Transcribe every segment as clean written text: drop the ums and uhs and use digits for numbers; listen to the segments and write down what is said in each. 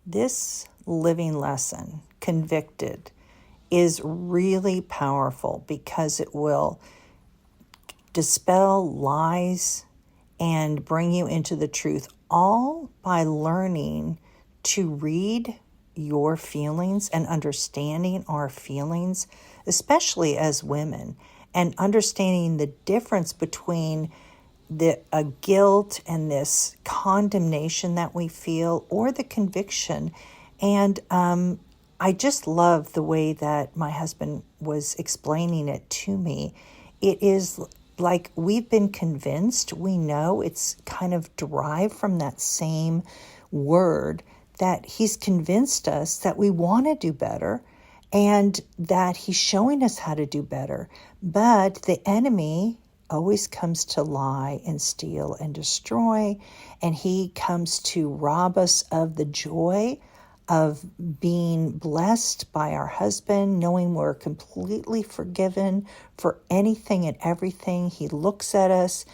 This living lesson, Convicted, is really powerful because it will dispel lies and bring you into the truth, all by learning to read your feelings and understanding our feelings, especially as women, and understanding the difference between the guilt and this condemnation that we feel, or the conviction. And I just love the way that my husband was explaining it to me. It is like we've been convinced, we know it's kind of derived from that same word, that he's convinced us that we want to do better and that he's showing us how to do better. But the enemy always comes to lie and steal and destroy, and he comes to rob us of the joy of being blessed by our husband, knowing we're completely forgiven for anything and everything. He looks at us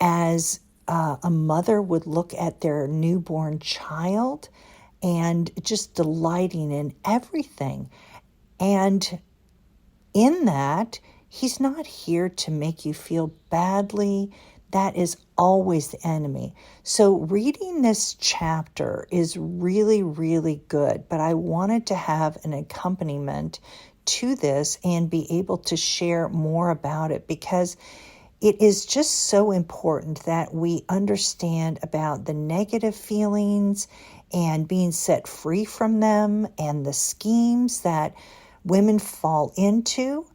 as a mother would look at their newborn child, and just delighting in everything. And in that, he's not here to make you feel badly. That is always the enemy. So reading this chapter is really, really good, but I wanted to have an accompaniment to this and be able to share more about it, because it is just so important that we understand about the negative feelings and being set free from them, and the schemes that women fall into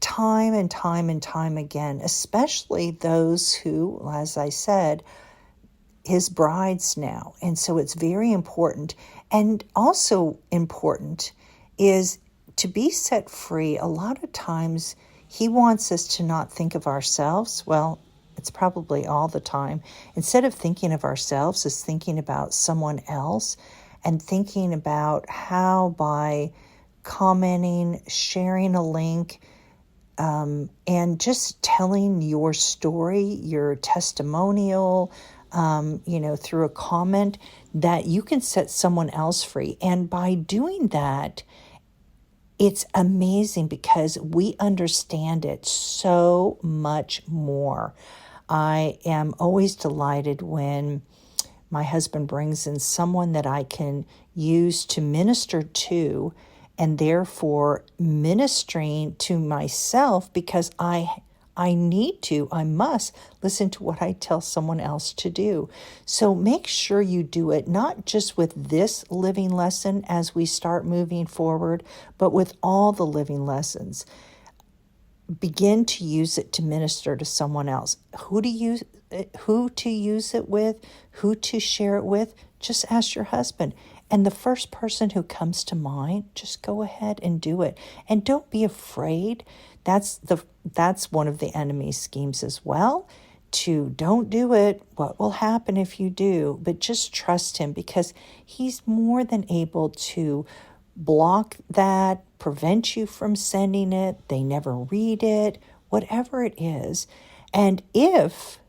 time and time and time again, especially those who, as I said, his brides now. And so it's very important. And also important is to be set free. A lot of times he wants us to not think of ourselves. Well, it's probably all the time. Instead of thinking of ourselves, is thinking about someone else, and thinking about how by commenting, sharing a link, and just telling your story, your testimonial, through a comment, that you can set someone else free. And by doing that, it's amazing because we understand it so much more. I am always delighted when my husband brings in someone that I can use to minister to, and therefore ministering to myself, because I must listen to what I tell someone else to do. So make sure you do it, not just with this living lesson as we start moving forward, but with all the living lessons. Begin to use it to minister to someone else. Who to use it with, who to share it with, just ask your husband. And the first person who comes to mind, just go ahead and do it. And don't be afraid. That's one of the enemy's schemes as well, to don't do it. What will happen if you do? But just trust him, because he's more than able to block that, prevent you from sending it. They never read it, whatever it is. And if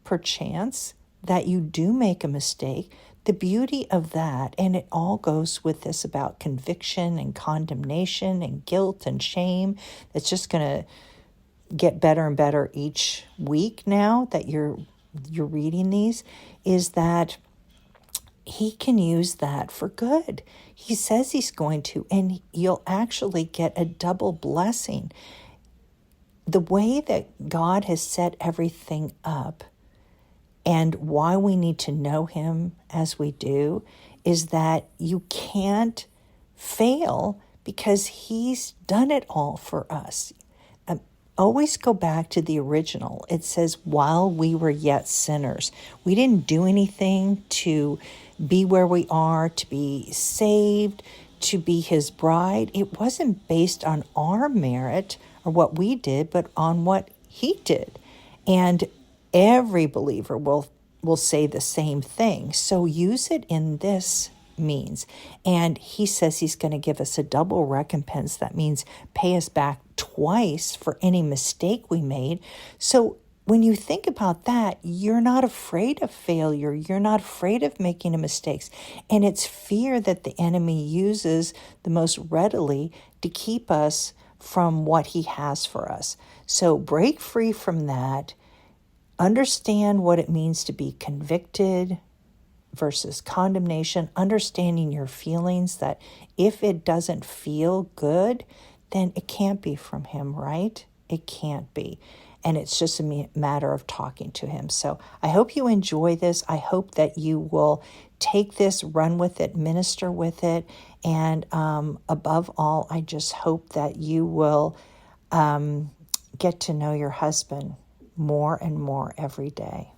perchance that you do make a mistake, the beauty of that, and it all goes with this about conviction and condemnation and guilt and shame, that's just going to get better and better each week now that you're reading these, is that he can use that for good. He says he's going to, and you'll actually get a double blessing. The way that God has set everything up, and why we need to know him as we do, is that you can't fail because he's done it all for us. Always go back to the original. It says, while we were yet sinners. We didn't do anything to be where we are, to be saved, to be his bride. It wasn't based on our merit or what we did, but on what he did. And every believer will say the same thing. So use it in this means. And he says he's going to give us a double recompense. That means pay us back twice for any mistake we made. So when you think about that, you're not afraid of failure. You're not afraid of making mistakes. And it's fear that the enemy uses the most readily to keep us from what he has for us. So break free from that. Understand what it means to be convicted versus condemnation, understanding your feelings, that if it doesn't feel good, then it can't be from him, right? It can't be. And it's just a matter of talking to him. So I hope you enjoy this. I hope that you will take this, run with it, minister with it. And above all, I just hope that you will get to know your husband more and more every day.